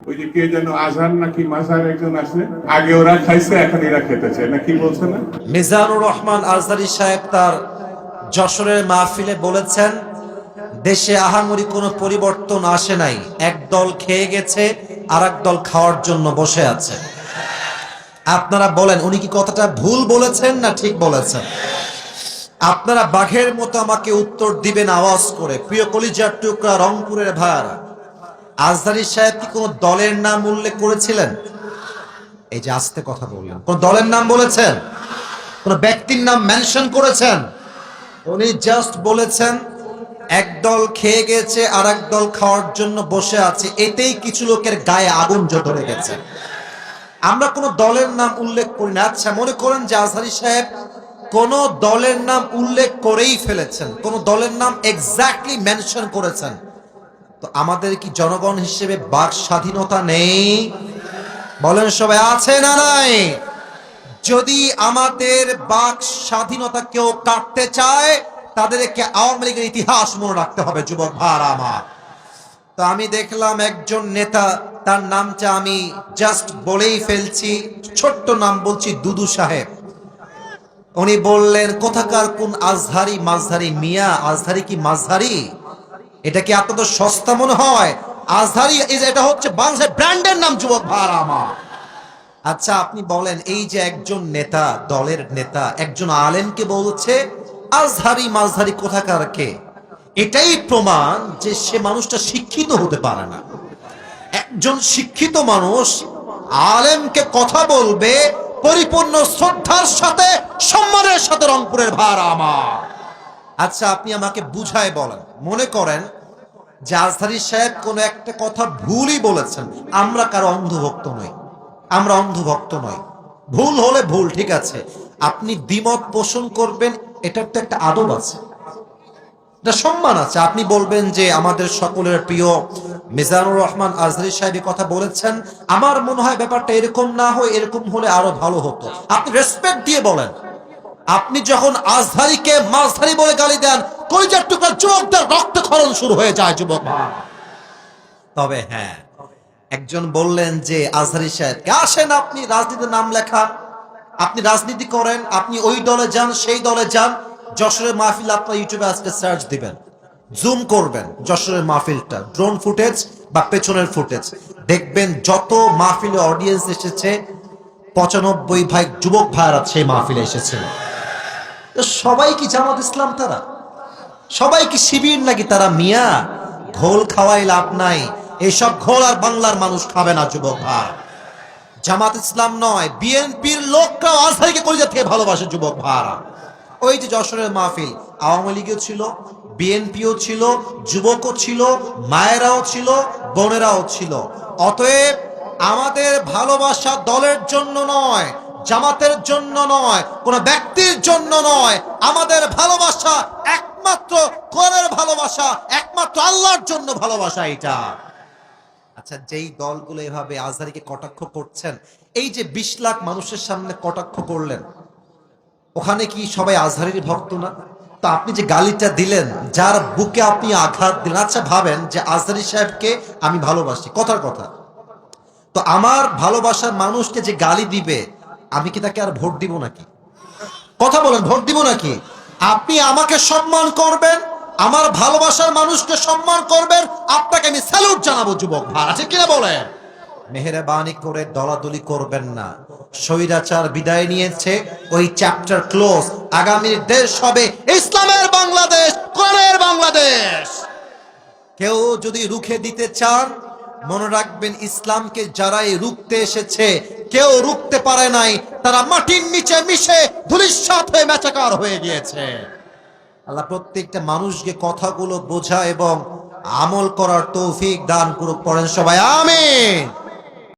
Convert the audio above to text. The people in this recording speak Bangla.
ওই যে কে যেন আজহার নাকি মাজার একজন আছে, আগে ওরা খাইছে এখন এরা খেতে চায় না, কি বলছে না? মিজানুর রহমান আজহারী সাহেব তার যশোরের মাহফিলে বলেছেন, দেশে আহামরি কোনো পরিবর্তন আসে নাই, এক দল খেয়ে গেছে আর এক দল খাওয়ার জন্য বসে আছে। আপনারা বলেন উনি কি কথাটা ভুল বলেছেন না ঠিক বলেছেন? আপনারা বাঘের মতো আমাকে উত্তর দিবেন আওয়াজ করে। প্রিয় কলিজার টুকরা রংপুরের ভাইরা, আজহারী সাহেব কি কোন দলের নাম উল্লেখ করেছিলেন? এই যে আস্তে কথা বললেন, কোন দলের নাম বলেছেন? কোন ব্যক্তির নাম মেনশন করেছেন? উনি জাস্ট বলেছেন এক দল খেয়ে গেছে আর এক দল খাওয়ার জন্য বসে আছে, এতেই কিছু লোকের গায়ে আগুন ধরে গেছে। আমরা কোন দলের নাম উল্লেখ করি না। আচ্ছা, মনে করেন যে আজহারী সাহেব কোন দলের নাম উল্লেখ করেই ফেলেছেন, কোন দলের নাম এক্স্যাক্টলি মেনশন করেছেন, তো আমাদের কি জনগণ হিসেবে বাক স্বাধীনতা নেই? বলেন সবাই, আছে না নাই? যদি আমাদের বাক স্বাধীনতা কেউ কাটতে চায়, তাদেরকে আওয়ামী লীগের ইতিহাস মনে রাখতে হবে। যুবক ভাইরা আমার, তো আমি দেখলাম একজন নেতা, তার নামটা আমি জাস্ট বলেই ফেলছি, ছোট্ট নাম বলছি, দুদু সাহেব। উনি বললেন কোথাকার কোন আজহারি মাঝহারি মিয়া, আজহারি কি মাঝহারি? এটা কি আপনাদের সস্তা মনে হয়? আজহারি এটা হচ্ছে বাংলাদেশের ব্র্যান্ডের নাম। যুবক ভাইরা আমার, আচ্ছা আপনি বলেন, এই যে একজন নেতা, দলের নেতা একজন আলেমকে বলছে আজহারি মাঝহারি কোথাকার কে, এটাই প্রমাণ যে সে মানুষটা শিক্ষিত হতে পারে না। একজন শিক্ষিত মানুষ আলেমকে কথা বলবে পরিপূর্ণ শ্রদ্ধার সাথে, সম্মানের সাথে। রংপুরের ভাইরা আমার, আচ্ছা আপনি আমাকে বুঝায় বলেন, মনে করেন যে আজহারী সাহেব কোন একটা কথা ভুলই বলেছেন, আমরা কারো অন্ধভক্ত নই, আমরা অন্ধভক্ত নই। ভুল হলে ভুল, ঠিক আছে, আপনি দ্বিমত পোষণ করবেন, এটার তো একটা আদব আছে, এটা সম্মান আছে। আপনি বলবেন যে আমাদের সকলের প্রিয় মিজানুর রহমান আজহারী সাহেব কথা বলেছেন, আমার মনে হয় ব্যাপারটা এরকম না হয়, এরকম হলে আরো ভালো হতো। আপনি রেসপেক্ট দিয়ে বলেন। আপনি যখন আজহারীকে মাঝহারি বলে গালি দেন, কলিজার টুকরা যুবকদের রক্তক্ষরণ শুরু হয়ে যায়। যুবক, তবে হ্যাঁ, একজন বললেন যে আজহারী সাহেব আসেন, আপনি রাজনীতিতে নাম লেখা, আপনি রাজনীতি করেন, আপনি ওই দলে যান সেই দলে যান, যশোরের মাহফিল আপনার ইউটিউবে আজকে সার্চ দিবেন, জুম করবেন যশোরের মাহফিলটা, ড্রোন ফুটেজ বা পেছনের ফুটেজ দেখবেন, যত মাহফিলে অডিয়েন্স এসেছে 95 যুবক ভাইরা সেই মাহফিলে এসেছিল। সবাই কি জামাত ইসলাম? তারা সবাই কি শিবির নাকি? তারা মিয়া, ঘোল খাওয়াই লাভ নাই, এইসব ঘোল আর বাংলার মানুষ খাবে না। যুবক ভাই, জামাত ইসলাম নয়, বিএনপির লোকরা আজহারীকে কলিজা থেকে ভালোবাসে। যুবক ভাইরা, ওই যে যশোরের মাহফিল, আওয়ামী লীগও ছিল, বিএনপিও ছিল, যুবকও ছিল, মায়েরাও ছিল, বোনেরাও ছিল। অতএব আমাদের ভালোবাসা দলের জন্য নয়, জামাতের জন্য নয়, কোন ব্যক্তির জন্য নয়, আমাদের ভালোবাসা একমাত্র কোরআনের ভালোবাসা, একমাত্র আল্লাহর জন্য ভালোবাসা। এটা আচ্ছা, যেই দলগুলো এভাবে আজহারীকে কটাক্ষ করছেন, এই যে 20 লাখ মানুষের সামনে কটাক্ষ করলেন, ওখানে কি সবাই আজহারীর ভক্ত না? তো আপনি যে গালিটা দিলেন, যার বুকে আপনি আঘাত দিলেন, আচ্ছা ভাবেন যে আজহারী সাহেবকে আমি ভালোবাসি, কথার কথা, তো আমার ভালোবাসার মানুষকে যে গালি দিবে, আমি কি তাকে আর ভোট দিব নাকি? কথা বলেন, ভোট দিব নাকি? আপনি আমাকে সম্মান করবেন, আমার ভালোবাসার মানুষকে সম্মান করবেন, আপনাকে আমি স্যালুট জানাবো। যুবক ভাড়া, ঠিক কিনা বলেন? মেহেরবানি করে দলাদলি করবেন না। স্বৈরাচার বিদায় নিয়েছে, ওই চ্যাপ্টার ক্লোজ। আগামীর দেশ হবে ইসলামের বাংলাদেশ, কোরআনের বাংলাদেশ। কেউ যদি রুখে দিতে চান, মনে রাখবেন ইসলামকে যারাই রুখতে এসেছে, কেউ রুখতে পারে নাই, তারা মাটির নিচে মিশে ধূলিসাৎ হয়ে মেচাকার হয়ে গিয়েছে। আল্লাহ প্রত্যেকটা মানুষকে কথাগুলো বোঝা এবং আমল করার তৌফিক দান করুক। পড়েন সবাই আমিন।